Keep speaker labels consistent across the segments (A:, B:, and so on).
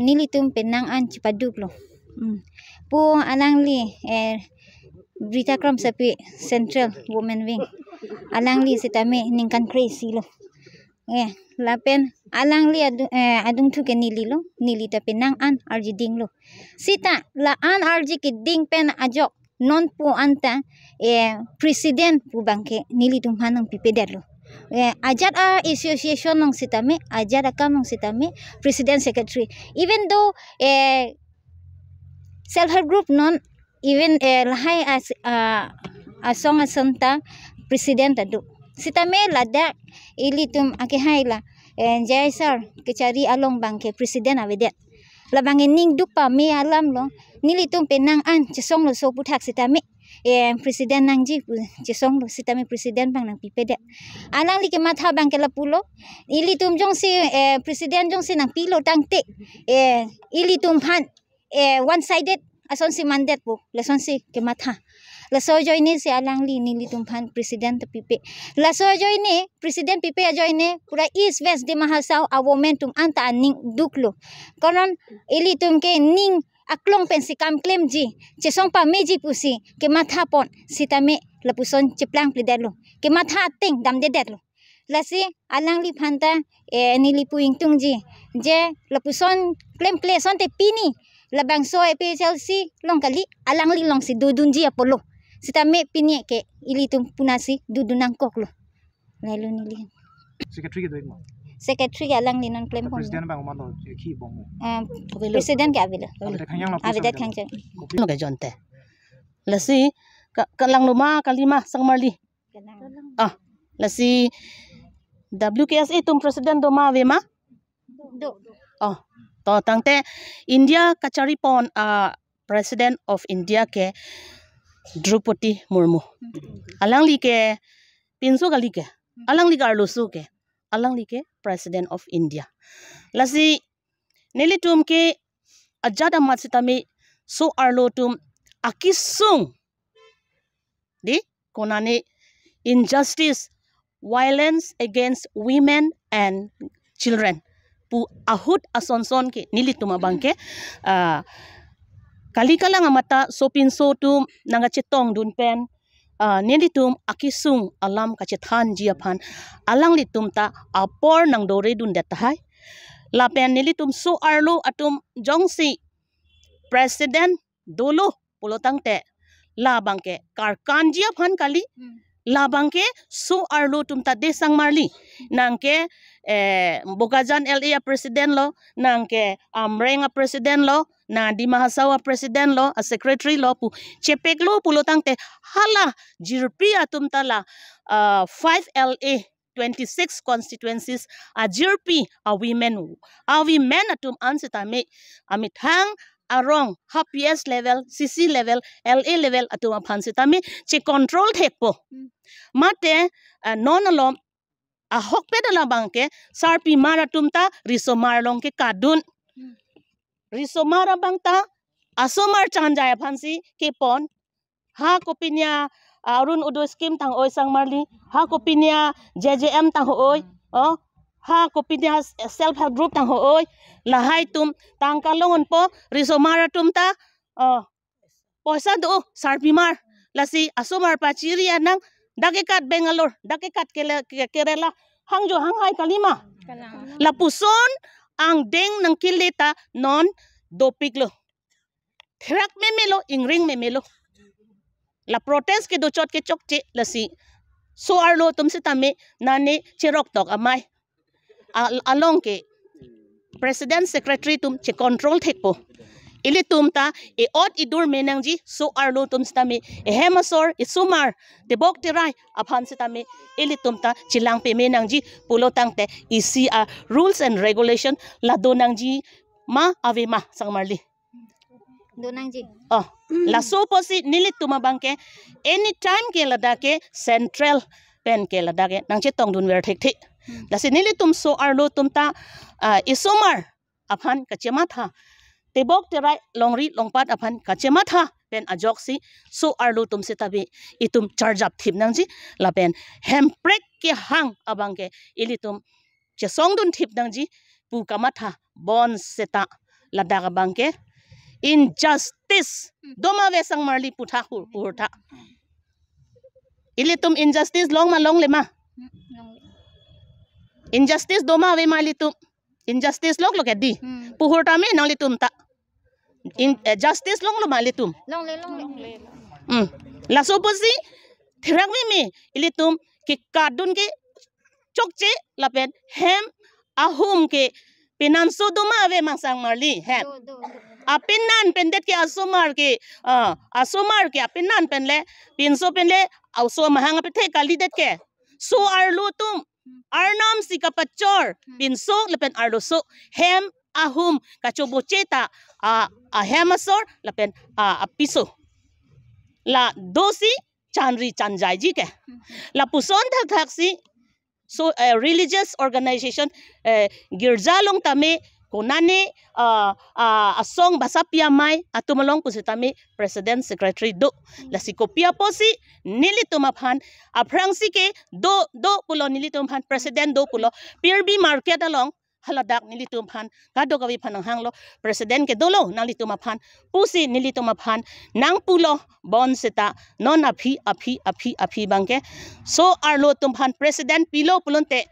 A: nilitum penang an cipaduk lo. Pu alang li berita kram sapi Central Women Wing. Alang li sitame ningkan crazy lo. Lapen alang li adung tu ke nili lo, nili ta penang an arji ding lo. Sita la an arji ke ding pen ajok non pu anta presiden pu bangke nili tum hanang pipedat lo. Ajat association nong sitame, ajat akam nong sitame, president secretary. Even though self-help group non, even lahai asong asanta president adu. Sitame ladak ilitum akehai la jai sar kecari along bangke presiden awedet. Labang ning dupa me alam lo, nilitum penang an cesong lo so putak sitame. Presiden nang ji cisong lo sitame presiden bang nang pipedet alang li ke matha bang ke lapulo ili tum jong si presiden jong si nang pilo tangte ili tum han one sided ason si mandet bu leson si ke matha laso joy ni si alang li nili tum han presiden te pipe laso joy ni presiden pipe joy ni pura east west di mahasau a momentum anta ning duklo konon ili tum ke ning aklong pensi kam claim ji cesong pa meji pusi ke matha pon sitame lapuson ceplang plidelo ke matha ting dam dedet lo lasi alang li phanta nili puing tung ji je lapuson claim son te pini labang so PCLC long kali alang li long si dudun ji apolo sitame pini ke ili tum punasi dudunang kok lo lalu nili
B: secretary ke doing
A: secretary alang linon claim pon
B: presiden bang umano ki bong
A: presiden ke avila avidat khangja
C: no ga jonte lasi kalang luma kalima sangmarli lasi WKSA tum presiden do ma vema
A: do
C: to tangte India kachari pon president of India ke Draupadi Murmu alang li ke pinso gali ke alang li garlusu ke alang li ke president of India lasi nilitum ke ajada matsitami so arlotum akisung di konani injustice violence against women and children pu ahut asonson ke nilitum abangke kalikala nga mata sopin so tum nanga chetong dun pen nilitum akisung alam kacethan jiaphan alang litum ta apor nang dore dun detahai lapen nilitum so arlo atum jongsi president dolo polotang te labangke karkan jiaphan kali labangke so arlo tum ta desang marli nangke Bogajan LA president lo nangke Amrenga president lo na di mahasawa president lo a secretary lo pu cepek lo pulotang te hala jirpi atum tala 5 LA 26 constituencies a jirpi a women atum ansitame amit hang arong HPS level CC level LA level atum aphansitame che control thekpo mate non alom a hokpe dala bangke sarpi maratum ta risomar long ke kadun risomara bangta asomar chanjaya phansi ke pon ha kopinya arun udo scheme tang oi sang marli ha kopinya JJM tang oi ha kopinya self help group tang oi lahai tum tang kalongon po risomara tum ta poisa do sarpi mar lasi asomar pachiri anang dakekat Bangalore dakekat Kerala hangjo hanghai kalima lapuson ang deng nang kilita non dopik lo thrak memelo ingring memelo la protest ke dochot ke chokche lasi so arlo tum sitame nane cherok tok amai along ke president secretary tum che control thekpo ili tum ta ot idur menangji so arlo tum sitame hemasor isumar tebok tirai aphan sitame ili tum ta chilang pe menangji pulotang te isi rules and regulation la donangji ma avema sangmarli
A: donangji
C: la so posi nilit tuma bangke anytime ke ladake central pen ke ladake nangche tong dun wer thek thek la se nilit tum so arlo tum ta isumar aphan kachema tha tebok terai longri longpat aphan kachema tha pen ajoksi so arlo tum se tabi itum charge up thip nangji la pen hemprek ke hang abangke ilitum che songdun thip nangji pu kamatha bon seta ladak bangke injustice doma ve sang marli putha hurta ilitum injustice long ma long lema injustice doma ve malitum injustice lok lok edi puhurta me nang litum ta justice long lo malitum
A: long le
C: la soposi thirak me ilitum ki kadun ke chokche lapen hem ahum ke pinanso doma ave mangsang marli hem apinan pendet ke asomar ke apinan penle pinso penle auso mahanga pe the kalidet ke so arlutum arnam sikapachor pinso lapen arluso hem ahum kachobocheta a hemasor lapen apiso la dosi chanri chanjai ji ke la puson thak si so religious organization girja long tame konane asong basapia mai atumalong pusitame president secretary do la sikopia posi nilitumaphan aprangsi ke do pulo nilitumaphan president do pulo pirbi market along haladak nilitumaphan kado kawi phanang hanglo president ke dolo nang litumaphan pusi nilitumaphan nang pulo bon seta non api bangke so arlo tumphan president pilo pulonte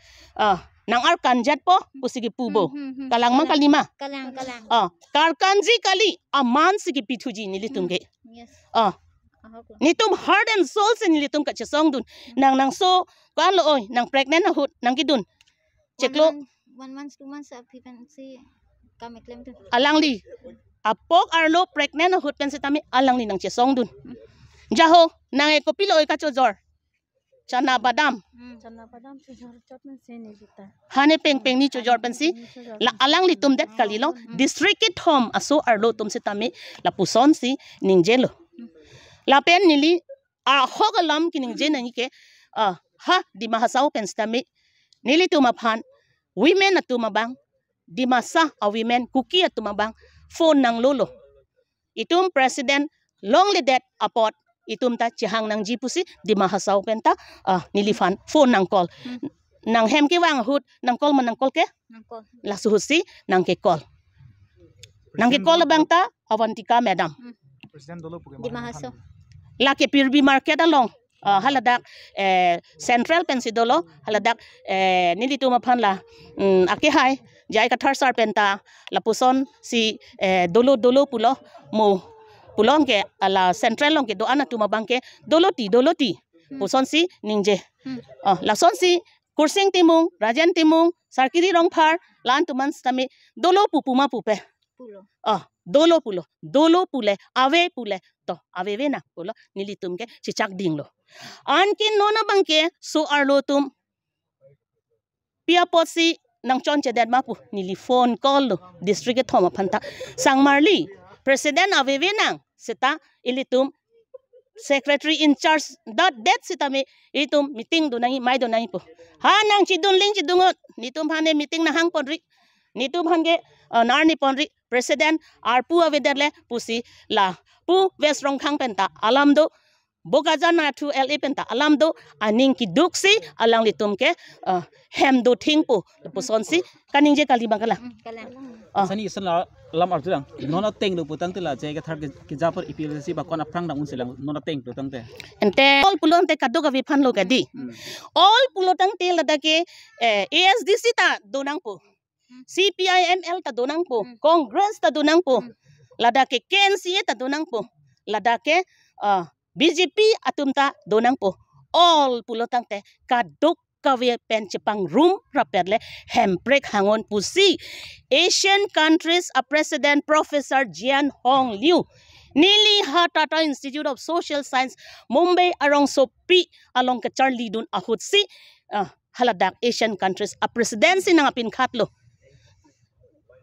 C: nang ar kanjat po pusigi pubo kalang mang kalima
A: kalang
C: karkanji kali aman sigi pithuji nilitumge
A: yes
C: nitum heart and soul se nilitum ka chesong dun nang so kan lo oi nang pregnant na hut nang kidun cheklo
A: 1 month 2 months pregnancy kami claim tu
C: alangli apok arlo pregnant na hut pen se tami alangli nang chesong dun jaho nang e kopilo oi ka chojor chana badam
D: chojor chot na se ni lita
C: hane peng ni chojor pen si la alangli tum det kalilo district it home aso arlo tum se tami la puson si ningjelo la pen nili a hogalam ki ningje nani ke ha di mahasau pen stami nili tumaphan women atumabang dimasa a women kuki atumabang phone nang lolo itum president long lidet apot itum ta chihang nang jipusi dimahasau penta nilifan phone nang call nang hem ke wang hut nang call man nang call ke la suhusi nang ke call bang ta avantika madam
B: President dolo puge
A: di mahaso
C: la ke pirbi market along haladak central pensidolo haladak nilituma phan la ake hai jai ka thar sar penta la puson si dolo pulo mo pulong ke ala central long ke do ana tuma bangke doloti puson si ningje la son si kursing timung rajan timung sarkiri rong phar lan tuman stami dolo pupuma pupe
A: pulo
C: dolo pule ave pule to ave vena pulo nilitum ke chichak dinglo ankin nona bangke so arlo tum pia posi nang chon chedat mapu nili phone call lo district thoma phanta sangmarli president ave vena seta ilitum secretary in charge that sitame itum meeting do nai mai do nai po ha nang chidun ling chidungot nitum phane meeting na hang ponri nitum hange narni ponri president arpu avederle pusi la pu west rong khang penta alamdo bogajana thu la penta alamdo aning ki duksi alang litum ke hemdo thingpu pusonsi kaningje kali bangala
A: kalang
B: sani isla lam arjang nona teng do putang tila je ke thar ke japar ipilsi ba kon aprang dang unsilang nona teng do tang te
C: ente all pulon te kadu ka viphan lo kadi all pulotang te ladake ASDC ta donang po CPIML ta donang po Congress ta donang po ladake KNCA ta donang po ladake BJP atumta donang po all pulotang te kaduk kawe penchepang room raperle hemprek hangon pusi Asian countries a president Professor Jian Hong Liu Nili ha Tata Institute of Social Science Mumbai arong sopi along ka Charlie dun ahutsi haladak Asian countries a presidency nang apin khatlo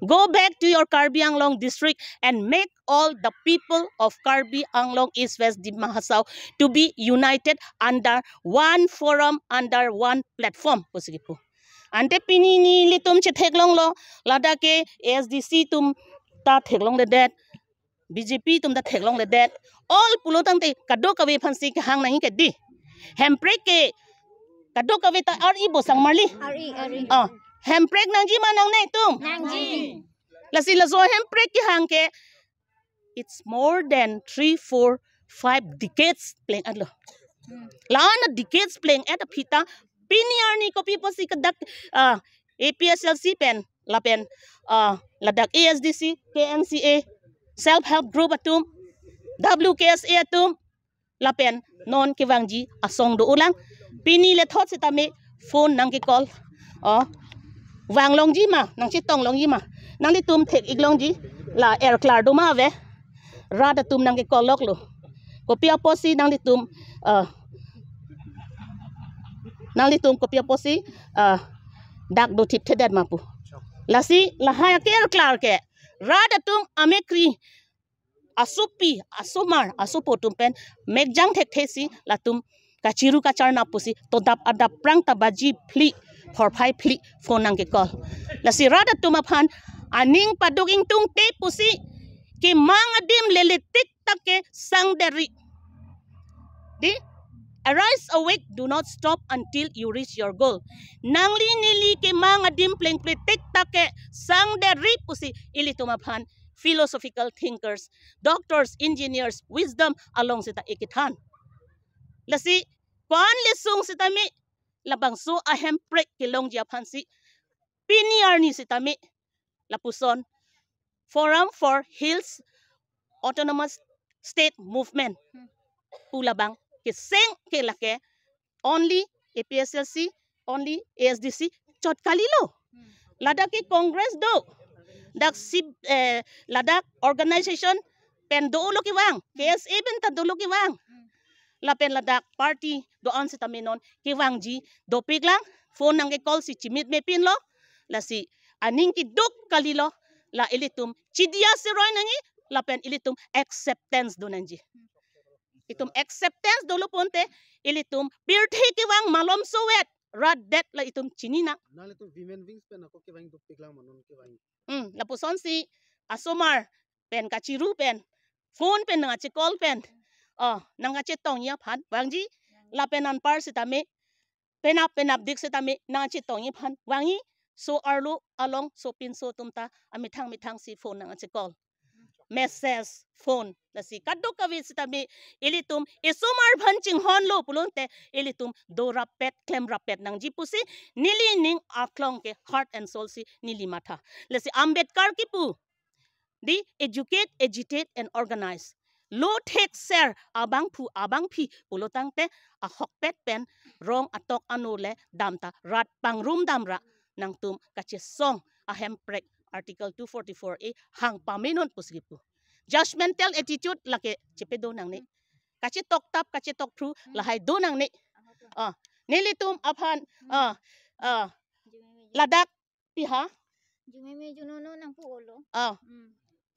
C: go back to your Karbi Anglong district and make all the people of Karbi Anglong East West Dimahasau to be united under one forum, under one platform. Ante pinini litum che theklong lo ladake ASDC tum ta theklong le det BJP tum ta theklong le det all pulotang te kado kawe phansi ke hang nahi ke di hemprek ke kado kawe ta RE bo sang marli
A: RE
C: handbrake nang ji manang nei tum.
A: Nangji.
C: La si la zo handbrake ki hang ke. It's more than 3, 4, 5 decades playing adlo. Laana decades playing at a pita. Piniarni ko people si kadak APSLC pen la pen ladak ASDC KNCA self-help group atum WKSA atum la pen non kiwangji asong do ulang pini le thot sitame phone nang ki call wang longji ma nang chi tong longji ma nang li tum thek iglongji la air clar do ma ve rada tum nang ki call lok lo kopia posi nang li tum kopia posi dak do tip thedat mapu lasi lahaya ke air clar ke rada tum amekri asupi asumar asupotum pen megjang thek thesi latum kachiru kacharna pusi to dap adap prang tabaji phli for phai phli phone nang ke call lasi rada tum aphan aning paduging tung te pusi ki mangadim leletik take sangderi di arise awake do not stop until you reach your goal nangli nili ke mangadim pleng pletik take sangderi pusi ili tumaphan philosophical thinkers, doctors, engineers, wisdom along sita ikithan. Lasi, kwan lesung sita mi, labang so ahem prek kilong japan si, piniarni sita mi, lapuson, Forum for Hills Autonomous State Movement. Pulabang, kiseng kilake, only APSLC, only ASDC, chot kalilo. Ladaki Congress do. Dak sib ladak organization pen do ulo kiwang KSA ben ta do ulo kiwang la pen ladak party do an si taminon kiwang ji do piglang phone nang ke call si chimit me pin lo la si aning ki duk kalilo la ilitum chidia si roy nangi la pen ilitum acceptance do nanji itum acceptance do lo ponte ilitum birthi kiwang malom sowet rad det la itum chinina
E: nale tu women wings pen ako kiwang duk piglang manon kiwang
C: lapuson si asomar pen kachiru pen phone pen nga chi call pen nanga che tong ya phan wangji la penan par sitame penap dik sitame na chi tong ya phan wangi so arlo along so pin so tumta amithang si phone nanga chi call message phone la si kaddo kawi sitame ilitum isomar phan ching hon lo pulonte ilitum do rapet klem rapet nang ji pusi nili ning aklong ke heart and soul si nili matha la si Ambedkar ki pu di educate agitate and organize lo take share abang phi pulotang te a hokpet pen rong atok anule damta rat pangrum damra nang tum kache song a hemprek Article 244A hang paminon pusgipu. Judgmental attitude lake chepedo nang ni. Kachi tok tap kachi tok thru lahai do nang ni. Nilitum aphan ladak piha.
A: Jume junono nang pu olo.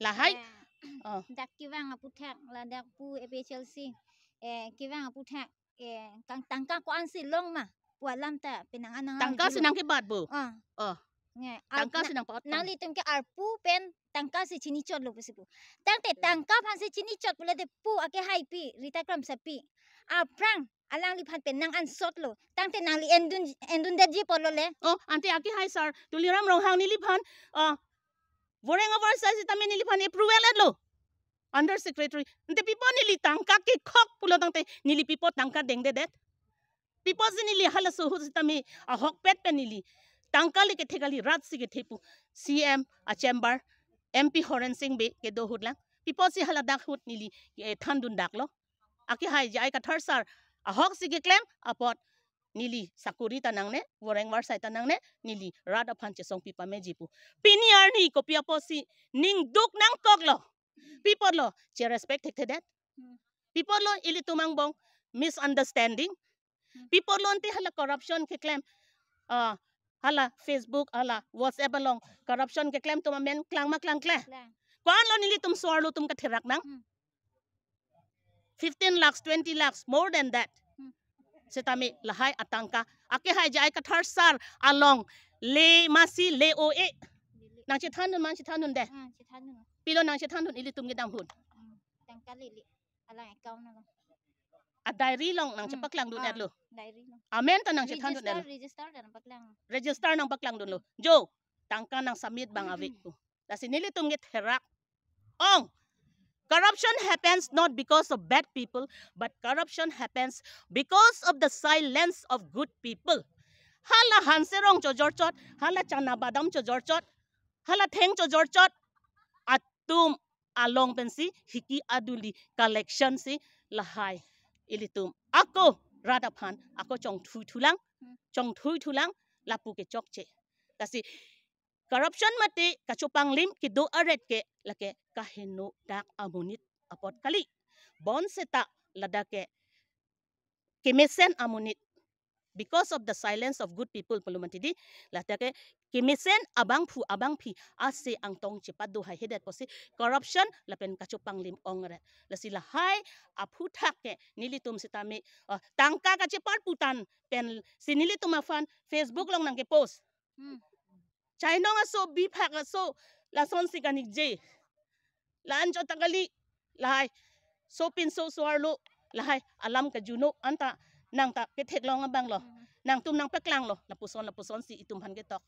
C: Lahai.
A: Dak kiwang aputhak ladak pu APSLC. Kiwang aputhak kang tangka ko ansi long ma. Walam ta pinanganang.
C: Tangka sinang kibat bu. Tangka sinang pot.
A: Nang litum ke arpu pen tangka si chini chot lo pusipu. Tangte tangka pan si chini chot pula de pu ake hai pi rita kram sapi. Aprang alang li pan pen nang an sot lo. Tangte nang li endun daji polo le.
C: Ante ake hai sar tuliram rong hang nili pan voreng over size tame nili pan approval lo. Under secretary nte pipo nili tangka ke khok pulo tangte nili pipo tangka deng de det. Pipo nili halaso hu tame a hok pet pen nili. Tangkali ke thegali rat si ke thepu CM a chamber MP Horen Singh be ke do hudlang pipo si hala dak hut nili thandun dak lo aki hai jai ka tharsar a hok si ke claim apot nili sakuri tanang ne woreng war sai tanang ne nili rada phanche song pipa mejipu piniar ni ko piapo si ning duk nang kok lo pipo lo che respect thek that pipo lo ili tumang bong misunderstanding pipo lo nte hala corruption ke claim hala Facebook hala WhatsApp along corruption ke claim tuma men klang maklang kle kwan lo nili tum swar lo tum ka thirak nang 15 lakhs 20 lakhs more than that setami lahai atangka ake hai jai ka tharsar along le masi le oe nang chi thanun man chi thanun de pilo nang chi thanun ili tum ge dam hun
A: Tangka lili alang account na lo.
C: a diary long nang chi paklang du dat lo
A: Diary no.
C: Amen tanang chithan dun nelo.
A: Register dan baklang.
C: Register ng baklang dun lo. Jo, tangka ng samit bang awik ko. Kasi nilitum ngit herak. Ong, corruption happens not because of bad people, but corruption happens because of the silence of good people. Hala hanserong cho jorchot, hala chana badam cho jorchot, hala theng cho jorchot, atum along pensi hiki aduli collection si lahai ilitum. Ako radaphan, ako chong thui tulang lapu ke chokche. Kasi corruption mati kachupang lim kido aret ke lake kahino dak amunit apot kali. Bon seta ladake kimesen amunit. Because of the silence of good people palumantidi latake kimisen abang pi ase ang tong chipadu hai hedet posi corruption lapen kachupang lim ongre lasila hai apu thake nilitum sitami tangka kachipat putan pen sinilitum afan Facebook long nang ke post China nga so bipak nga so lason si kanig J laan cho tagali lahay so pinso suarlo lahay alam ka juno anta nang ta ketek long abang lo nang tum nang peklang lo lapuson si itum han getok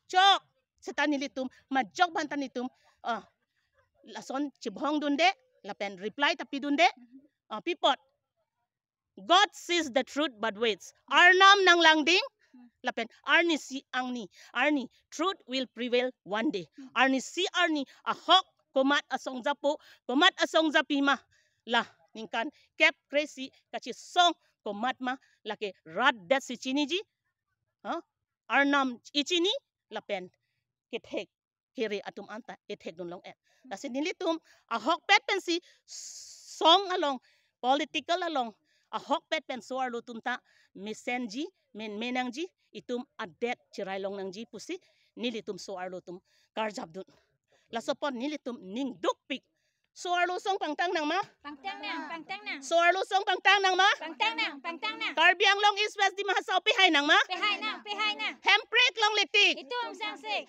C: chok setan nilitum majok ban tanitum lason chibhong dunde lapen reply tapi dunde pipot God sees the truth but waits arnam nang langding lapen arni si angni arni truth will prevail one day arni si arni ahok komat asong zapo komat asong zapima lah ningkan kep crazy kachi song komat ma lake rad dat si chiniji arnam ichini lapen kethek kiri atum anta ethek dun long kasi nilitum ahok pet pensi song along political along ahok pet pen soar lutum ta mesenji menangji itum adet cirai long nangji pusi nilitum soar lutum karjab dun lasopon nilitum ning dukpik soar lusong pangtang nang ma
A: Pangtang nang.
C: soar lusong pangtang nang ma
A: Pangtang nang.
C: karbiang long east west di mahasau pihay nang ma
A: Pihay nang.
C: hemprik long litik
A: Itu ang sangsik.